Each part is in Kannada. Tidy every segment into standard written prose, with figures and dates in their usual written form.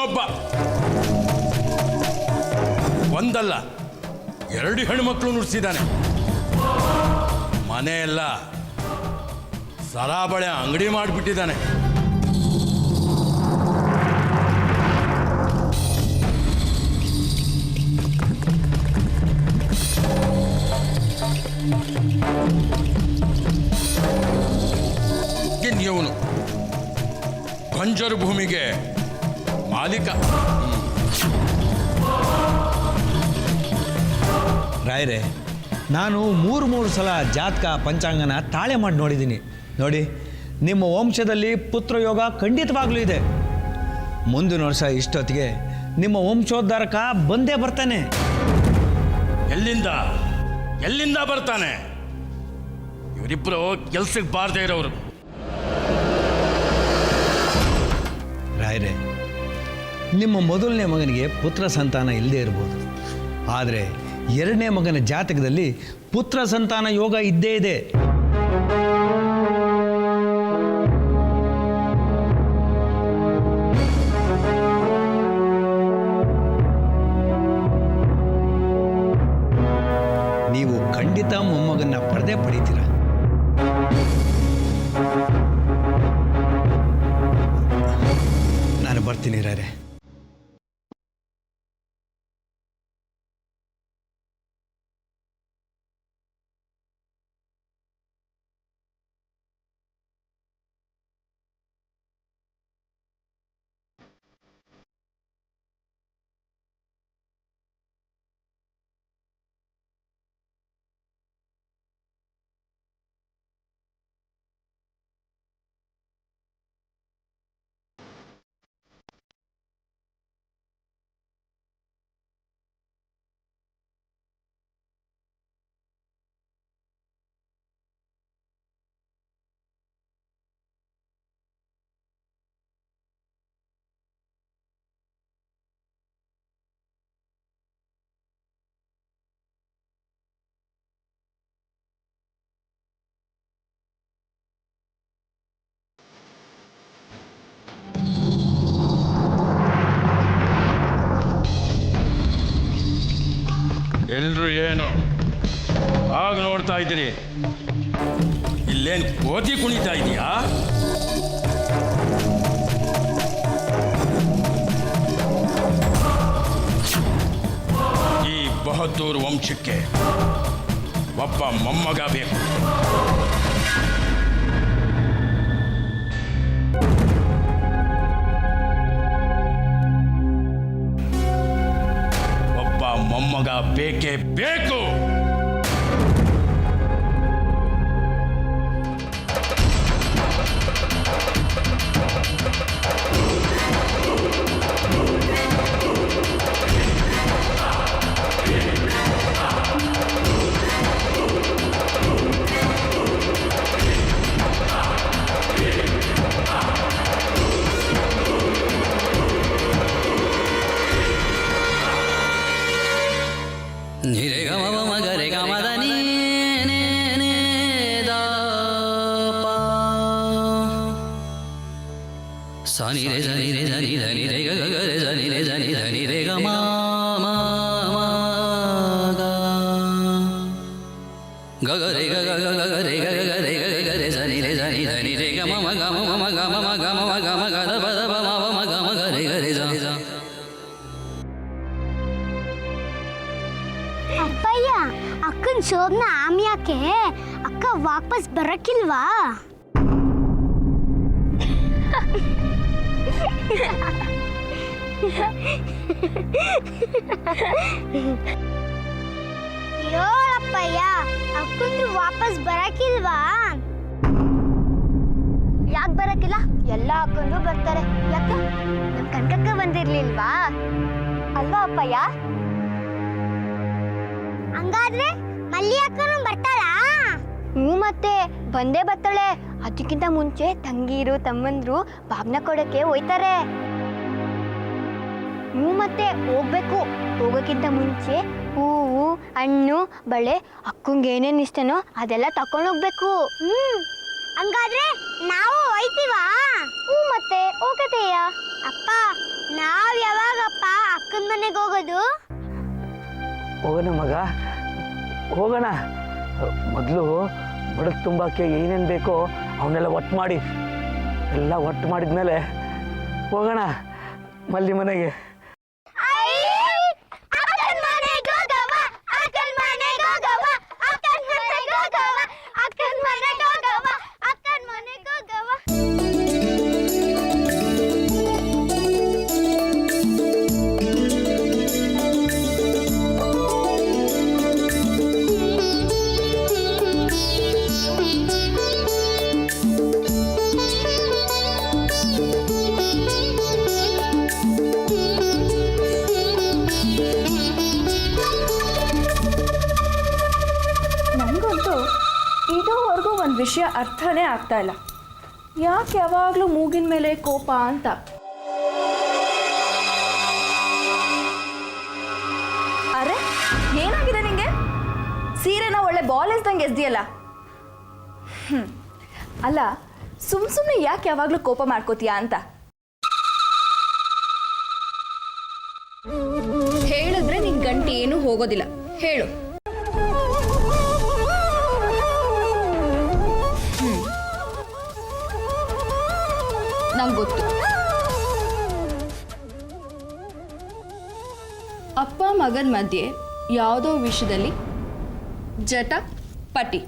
ಒಬ್ಬ. ಒಂದಲ್ಲ 2 ಹೆಣ್ಮಕ್ಳು ನುಡಿಸಿದ್ದಾನೆ. ಮನೆಯೆಲ್ಲ ಸರಾಬಳೆ ಅಂಗಡಿ ಮಾಡಿಬಿಟ್ಟಿದ್ದಾನೆ. ಇವನು ಬಂಜರು ಭೂಮಿಗೆ ಮಾಲೀಕ. ರಾಯರೇ, ನಾನು ಮೂರು ಸಲ ಜಾತಕ ಪಂಚಾಂಗನ ತಾಳೆ ಮಾಡಿ ನೋಡಿದ್ದೀನಿ. ನೋಡಿ, ನಿಮ್ಮ ವಂಶದಲ್ಲಿ ಪುತ್ರಯೋಗ ಖಂಡಿತವಾಗ್ಲೂ ಇದೆ. ಮುಂದಿನ ವರ್ಷ ಇಷ್ಟೊತ್ತಿಗೆ ನಿಮ್ಮ ವಂಶೋದ್ಧಾರಕ ಬಂದೇ ಬರ್ತಾನೆ. ಎಲ್ಲಿಂದ ಬರ್ತಾನೆ? ಇವರಿಬ್ಬರು ಕೆಲ್ಸಕ್ಕೆ ಬಾರದೇ ಇರೋರು. ರಾಯರೇ, ನಿಮ್ಮ ಮೊದಲನೇ ಮಗನಿಗೆ ಪುತ್ರ ಸಂತಾನ ಇಲ್ಲದೇ ಇರ್ಬೋದು, ಆದರೆ 2ನೇ ಮಗನ ಜಾತಕದಲ್ಲಿ ಪುತ್ರ ಸಂತಾನ ಯೋಗ ಇದ್ದೇ ಇದೆ. ನೀವು ಖಂಡಿತ ಮೊಮ್ಮಗನ್ನ ಪಡೆದೇ ಪಡೀತೀರ. ನಾನು ಬರ್ತೀನಿ ರಾಯರೇ. ಎಲ್ರು ಏನು ಆಗ ನೋಡ್ತಾ ಇದ್ದೀರಿ? ಇಲ್ಲೇನು ಕೋತಿ ಕುಣಿತಾ ಇದೆಯಾ? ಈ ಬಹದ್ದೂರ್ ವಂಶಕ್ಕೆ ಒಬ್ಬ ಮೊಮ್ಮಗ ಬೇಕು. ಮೊಮ್ಮಗ ಬೇಕೇ ಬೇಕು. Sani re sani re sani sani re ga ga re sani re sani sani re ga ma ga ga ga re ga ga ga ga re ga ga re ga ga re sani re ga ma ga ma ma ga ma ga ma ga ma ga da ba da ba ma ga ma ga re ga re sa ಅಪ್ಪಯ್ಯ, ಅಕ್ಕನ ಶೋಭನ ಆಮ್ಯಾಕೆ ಅಕ್ಕ ವಾಪಸ್ ಬರಕ್ಕಿಲ್ವಾ? ಹೇಳಪ್ಪಯ್ಯ, ಅಕ್ಕಂದ್ರು ವಾಪಸ್ ಬರಕ್ಕಿಲ್ವಾ? ಯಾಕೆ ಬರಕ್ಕಿಲ್ಲ? ಎಲ್ಲ ಅಕ್ಕಂದ್ರು ಬರ್ತಾರೆ. ಯಾಕ? ನಮ್ ಕನಕಕ್ಕ ಬಂದಿರ್ಲಿಲ್ವಾ ಅಲ್ವಾ ಅಪ್ಪಯ್ಯ? ಹಂಗಾದ್ರೆ ಮಲ್ಲಿ ಅಕ್ಕನೂ ಬರ್ತಾಳಾ? ಮತ್ತೆ ಬಂದೇ ಬರ್ತಾಳೆ. ಅದಕ್ಕಿಂತ ಮುಂಚೆ ತಂಗೀರು ತಮ್ಮಂದ್ರು ಬಾಗ್ನ ಕೊಡಕ್ಕೆ ಹೋಯ್ತಾರೆ. ಮತ್ತೆ ಹೋಗ್ಬೇಕು. ಹೋಗೋಕ್ಕಿಂತ ಮುಂಚೆ ಹೂವು ಹಣ್ಣು ಬಳೆ ಅಕ್ಕಂಗೆ ಏನೇನು ಇಷ್ಟನೋ ಅದೆಲ್ಲ ತಕೊಂಡೋಗ್ಬೇಕು. ಹಂಗಾದ್ರೆ ನಾವು ಹೋಯ್ತೀವಾ? ಹ್ಞೂ ಮತ್ತೆ ಹೋಗತೆಯ. ಅಪ್ಪ ನಾವ್ ಯಾವಾಗಪ್ಪ ಅಕ್ಕನ ಮನೆಗೆ ಹೋಗೋದು? ಹೋಗೋಣ ಮಗ, ಹೋಗೋಣ. ಮೊದಲು ಬಡಕ್ ತುಂಬಕ್ಕೆ ಏನೇನು ಬೇಕೋ ಅವನ್ನೆಲ್ಲ ಒಟ್ಟು ಮಾಡಿ, ಎಲ್ಲ ಒಟ್ಟು ಮಾಡಿದ್ಮೇಲೆ ಹೋಗೋಣ ಮಲ್ಲಿ ಮನೆಗೆ. ಇದುವರೆಗೂ ಒಂದು ವಿಷಯ ಅರ್ಥನೇ ಆಗ್ತಾ ಇಲ್ಲ. ಯಾಕೆ ಯಾವಾಗಲೂ ಮೂಗಿನ ಮೇಲೆ ಕೋಪ ಅಂತ? ಅರೆ ಏನಾಗಿದೆ ನಿಂಗೆ? ಸೀರೆನ ಒಳ್ಳೆ ಬಾಲ್ ಎಸ್ದಂಗೆ ಎಸ್ದಿಯಲ್ಲ. ಅಲ್ಲ, ಸುಮ್ಮನೆ ಯಾಕೆ ಯಾವಾಗಲೂ ಕೋಪ ಮಾಡ್ಕೋತೀಯಾ ಅಂತ ಹೇಳಿದ್ರೆ ನಿನ್ ಗಂಟೆ ಏನೂ ಹೋಗೋದಿಲ್ಲ. ಹೇಳು. ನಂಗೆ ಗೊತ್ತು, ಅಪ್ಪ ಮಗನ ಮಧ್ಯೆ ಯಾವುದೋ ವಿಷಯದಲ್ಲಿ ಜಟ ಪಟಿ.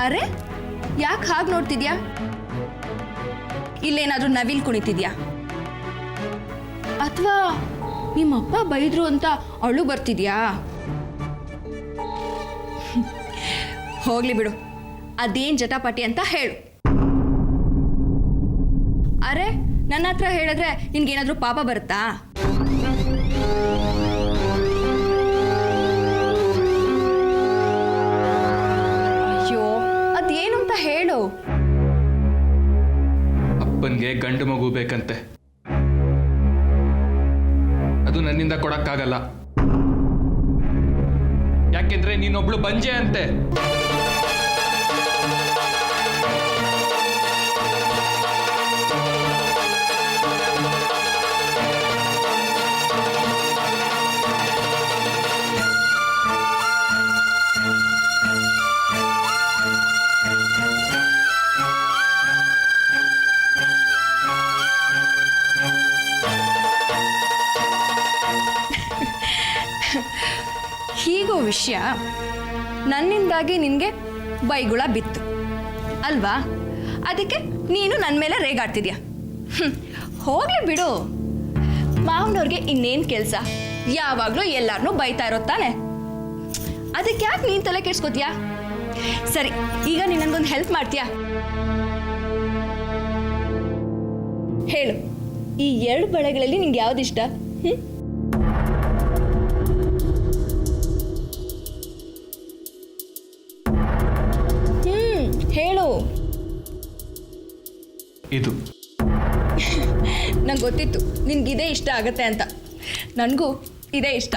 ಅರೆ ಯಾಕೆ ಹಾಗೆ ನೋಡ್ತಿದ್ಯಾ? ಇಲ್ಲೇನಾದ್ರೂ ನವಿಲ್ ಕುಣಿತಿದ್ಯಾ? ಅಥವಾ ನಿಮ್ಮಪ್ಪ ಬೈದ್ರು ಅಂತ ಅಳು ಬರ್ತಿದ್ಯಾ? ಹೋಗ್ಲಿ ಬಿಡು, ಅದೇನ್ ಜಟಾಪಟಿ ಅಂತ ಹೇಳು. ಅರೆ ನನ್ನ ಹತ್ರ ಹೇಳಿದ್ರೆ ನಿನ್ಗೇನಾದ್ರೂ ಪಾಪ ಬರುತ್ತಾ? ಅಯ್ಯೋ ಅದೇನು ಅಂತ ಹೇಳು. ಅಪ್ಪನಿಗೆ ಗಂಡು ಮಗು ಬೇಕಂತೆ, ಅದು ನನ್ನಿಂದ ಕೊಡಕ್ಕಾಗಲ್ಲ. ಯಾಕೆಂದ್ರೆ ನೀನೊಬ್ಳು ಬಂಜೆ ಅಂತೆ. ಹೀಗೋ ವಿಷಯ ನನ್ನಿಂದಾಗಿ ನಿನಗೆ ಬೈಗುಳ ಬಿತ್ತು ಅಲ್ವಾ? ಅದಕ್ಕೆ ನೀನು ನನ್ನ ಮೇಲೆ ರೇಗಾಡ್ತಿದ್ಯಾ. ಹೋಗ್ಲಿ ಬಿಡು, ಮಾವನವ್ರಿಗೆ ಇನ್ನೇನು ಕೆಲಸ? ಯಾವಾಗಲೂ ಎಲ್ಲಾರನ್ನೂ ಬೈತಾ ಇರೋ ತಾನೆ. ಅದಕ್ಕೆ ಯಾಕೆ ನೀನು ತಲೆ ಕೆಡ್ಸ್ಕೊತೀಯಾ? ಸರಿ, ಈಗ ನೀನು ನನಗೊಂದು ಹೆಲ್ಪ್ ಮಾಡ್ತೀಯಾ? ಹೇಳು, ಈ 2 ಬಳೆಗಳಲ್ಲಿ ನಿಂಗೆ ಯಾವ್ದಿಷ್ಟ? ಹೇಳು. ಇದು ನಂಗೆ ಗೊತ್ತಿತ್ತು ನಿನ್ಗಿದೇ ಇಷ್ಟ ಆಗತ್ತೆ ಅಂತ. ನನಗೂ ಇದೇ ಇಷ್ಟ.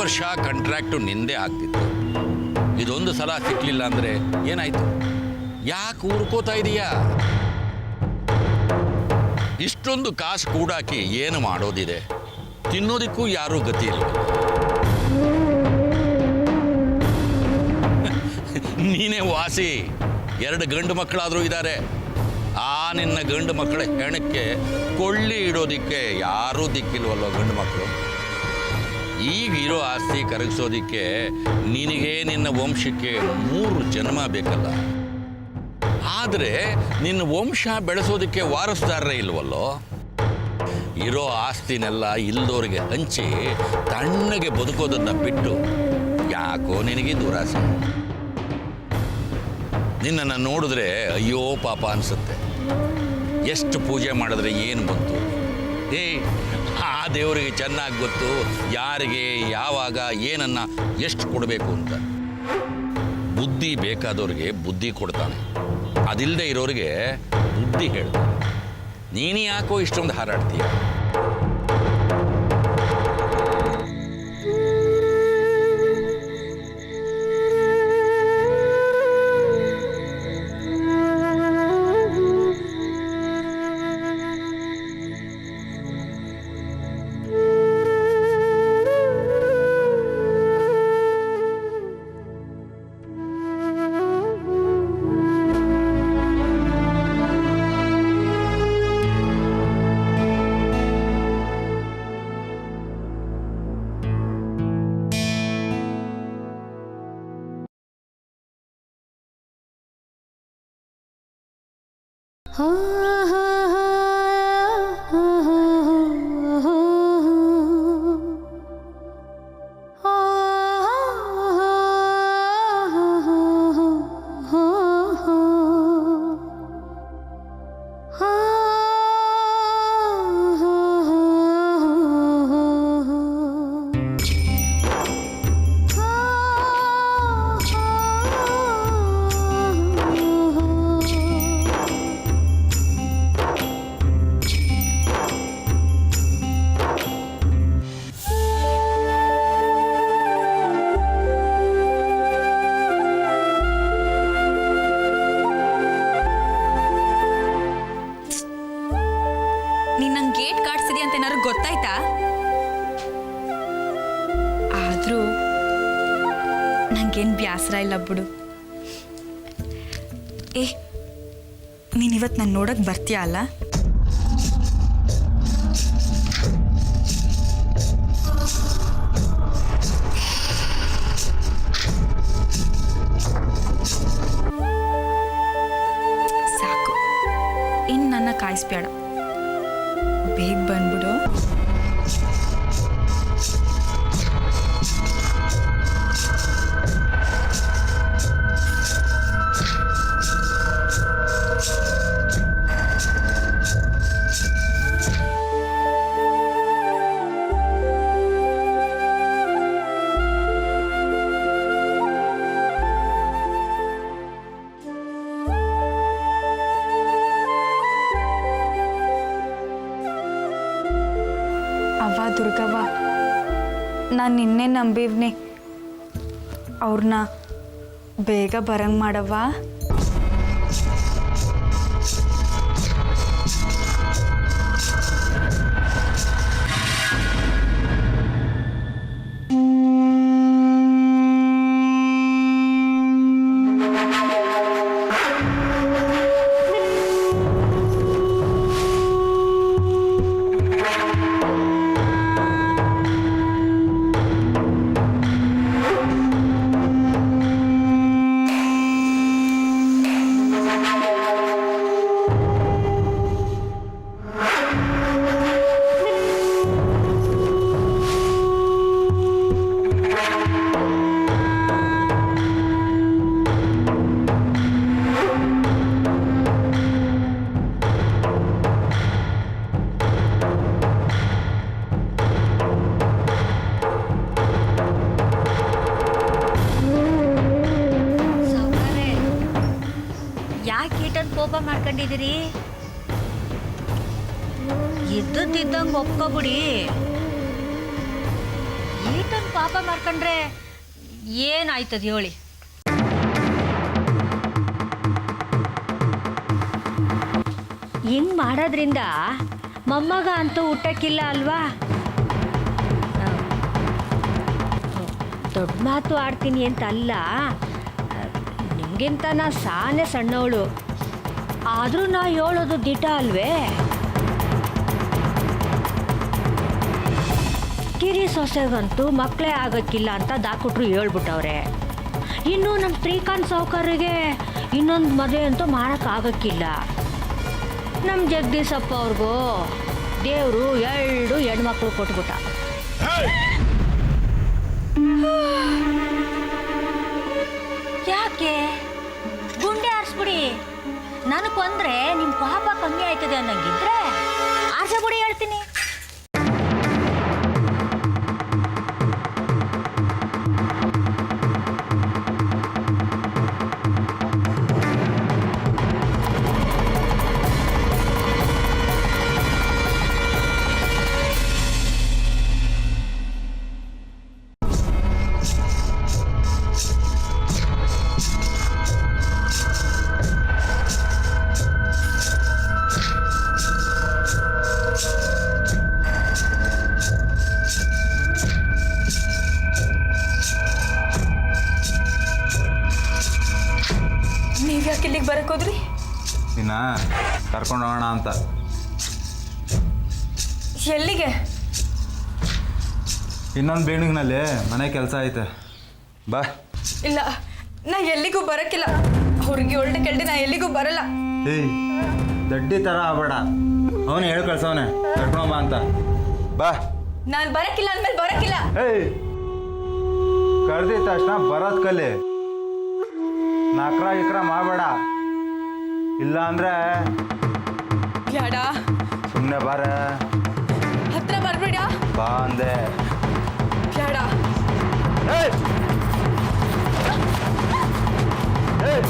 ವರ್ಷ ಕಾಂಟ್ರಾಕ್ಟು ನಿಂದೇ ಆಗ್ತಿತ್ತು. ಇದೊಂದು ಸಲ ಸಿಕ್ಲಿಲ್ಲ ಅಂದ್ರೆ ಏನಾಯ್ತು? ಯಾಕೆ ಊರ್ಕೋತಾ ಇದೀಯಾ? ಇಷ್ಟೊಂದು ಕಾಸು ಕೂಡಾಕಿ ಏನು ಮಾಡೋದಿದೆ? ತಿನ್ನೋದಕ್ಕೂ ಯಾರೂ ಗತಿ ಇಲ್ಲ. ನೀನೇ ವಾಸಿ. 2 ಗಂಡು ಮಕ್ಕಳಾದರೂ ಇದ್ದಾರೆ. ಆ ನಿನ್ನ ಗಂಡು ಮಕ್ಕಳ ಹೆಣಕ್ಕೆ ಕೊಳ್ಳಿ ಇಡೋದಿಕ್ಕೆ ಯಾರೂ ದಿಕ್ಕಿಲ್ವಲ್ಲೋ ಗಂಡು ಮಕ್ಕಳು. ಈಗ ಇರೋ ಆಸ್ತಿ ಕರಗಿಸೋದಿಕ್ಕೆ ನಿನಗೆ ನಿನ್ನ ವಂಶಕ್ಕೆ 3 ಜನ್ಮ ಬೇಕಲ್ಲ. ಆದರೆ ನಿನ್ನ ವಂಶ ಬೆಳೆಸೋದಕ್ಕೆ ವಾರಸುದಾರರೇ ಇಲ್ವಲ್ಲೋ. ಇರೋ ಆಸ್ತಿನೆಲ್ಲ ಇಲ್ದೋರಿಗೆ ಹಂಚಿ ತಣ್ಣಗೆ ಬದುಕೋದನ್ನ ಬಿಟ್ಟು ಯಾಕೋ ನಿನಗೆ ದುರಾಸೆ. ನಿನ್ನನ್ನು ನೋಡಿದ್ರೆ ಅಯ್ಯೋ ಪಾಪ ಅನಿಸುತ್ತೆ. ಎಷ್ಟು ಪೂಜೆ ಮಾಡಿದ್ರೆ ಏನು ಬಂತು? ಆ ದೇವರಿಗೆ ಚೆನ್ನಾಗಿ ಗೊತ್ತು ಯಾರಿಗೆ ಯಾವಾಗ ಏನನ್ನ ಎಷ್ಟು ಕೊಡಬೇಕು ಅಂತ. ಬುದ್ಧಿ ಬೇಕಾದವ್ರಿಗೆ ಬುದ್ಧಿ ಕೊಡ್ತಾನೆ, ಅದಿಲ್ಲದೆ ಇರೋರಿಗೆ ಬುದ್ಧಿ ಹೇಳ್ತಾನೆ. ನೀನು ಯಾಕೋ ಇಷ್ಟೊಂದು ಹಾರಾಡ್ತೀಯ? ನೀನ್ ನಂಗೆ ಗೇಟ್ ಕಾಡ್ಸಿದಿ ಅಂತ ಏನಾದ್ರು ಗೊತ್ತಾಯ್ತಾ? ಆದ್ರೂ ನಂಗೇನು ಬ್ಯಾಸರ ಇಲ್ಲ ಬಿಡು. ನೀನಿವತ್ತು ನಾನು ನೋಡಕ್ ಬರ್ತೀಯ ಅಲ್ಲ? ಸಾಕು, ಇನ್ನು ನನ್ನ ಕಾಯಿಸ್ಬೇಡ, ಬೇಗ ಬಂದ್ಬಿಡು. ಅವ್ವ ದುರ್ಗವ್ವ, ನಾನು ನಿನ್ನೆ ನಂಬಿವ್ನಿ. ಅವ್ರನ್ನ ಬೇಗ ಬರಂಗ್ ಮಾಡವ್ವ. ಕೋಪ ಮಾಡ್ಕೊಂಡಿದ್ದೀರಿ? ಇದ್ದಂಗೆ ಒಪ್ಕೊಬಿಡಿ. ಈಟಂಗೆ ಪಾಪ ಮಾಡ್ಕೊಂಡ್ರೆ ಏನಾಯ್ತದ ಹೇಳಿ? ಹಿಂಗ್ ಮಾಡೋದ್ರಿಂದ ಮೊಮ್ಮಗ ಅಂತೂ ಊಟಕ್ಕಿಲ್ಲ ಅಲ್ವಾ? ದೊಡ್ಡ ಮಾತು ಆಡ್ತೀನಿ ಅಂತ ಅಲ್ಲ, ನಿಮಗಿಂತ ನಾ ಸಾನೆ ಸಣ್ಣವಳು, ಆದರೂ ನಾ ಹೇಳೋದು ದಿಟ ಅಲ್ವೇ? ಕಿರಿ ಸೊಸೆಗಂತೂ ಮಕ್ಕಳೇ ಆಗಕ್ಕಿಲ್ಲ ಅಂತ ಡಾಕ್ಟ್ರು ಹೇಳ್ಬಿಟ್ಟವ್ರೆ. ಇನ್ನು ನಮ್ಮ ಶ್ರೀಕಾಂತ್ ಸಾವ್ಕಾರಿಗೆ ಇನ್ನೊಂದು ಮದುವೆ ಅಂತೂ ಮಾಡೋಕ್ಕಾಗಕ್ಕಿಲ್ಲ. ನಮ್ಮ ಜಗದೀಶಪ್ಪ ಅವ್ರಿಗೂ ದೇವರು 2 ಹೆಣ್ಮಕ್ಳು ಕೊಟ್ಬಿಟ್ಟ. ಯಾಕೆ ಗುಂಡೆ ಆರಿಸ್ಬಿಡಿ, ನನಗೆ ಕೊಂದ್ರೆ ನಿಮ್ಮ ಪಾಪ ಕಮ್ಮಿ ಆಯ್ತದೆ ಅನ್ನಂಗಿದ್ರೆ ಆರ್ಸಬಿಡಿ ಹೇಳ್ತೀನಿ. ನೀವ್ಯಾಕೆ ಇಲ್ಲಿಗೆ ಬರಕ್ ಹೋದ್ರಿ? ನಿನ್ನ ಕರ್ಕೊಂಡು ಹೋಗೋಣ ಅಂತ. ಎಲ್ಲಿಗೆ? ಇನ್ನೊಂದು ಬಿಲ್ಡಿಂಗ್ನಲ್ಲಿ ಮನೆ ಕೆಲಸ ಐತೆ, ಬಾ. ಇಲ್ಲ, ನಾ ಎಲ್ಲಿಗೂ ಬರಕ್ಕಿಲ್ಲ. ಅವ್ರಿಗೆ ಒಳ್ಳೆ ಕೆಳ್ಳಿ ನಾ ಎಲ್ಲಿಗೂ ಬರಲ್ಲ. ಏಯ್, ದಡ್ಡಿ ಥರ ಆಗ್ಬೇಡ. ಅವನು ಹೇಳಿ ಕಳ್ಸವನೆ ಕರ್ಕೊಂಬ ಅಂತ, ಬಾ. ನಾನು ಬರಕ್ಕಿಲ್ಲ ಅಂದ್ಮೇಲೆ ಬರಕ್ಕಿಲ್ಲ. ಏಯ್, ಕರ್ದಿದ ತಕ್ಷಣ ಬರೋದು ಕಲಿ, ನಕ್ರ ಇಕ್ರ ಮಾಡಬೇಡ. ಇಲ್ಲ ಅಂದ್ರೆ ಯಾಡ ಸುಮ್ಮನೆ ಬಾರ. ಹತ್ರ ಬರ್ಬೇಡ. ಬಾ ಅಂದೆ. ಯಾಡ. ಏಯ್, ಏಯ್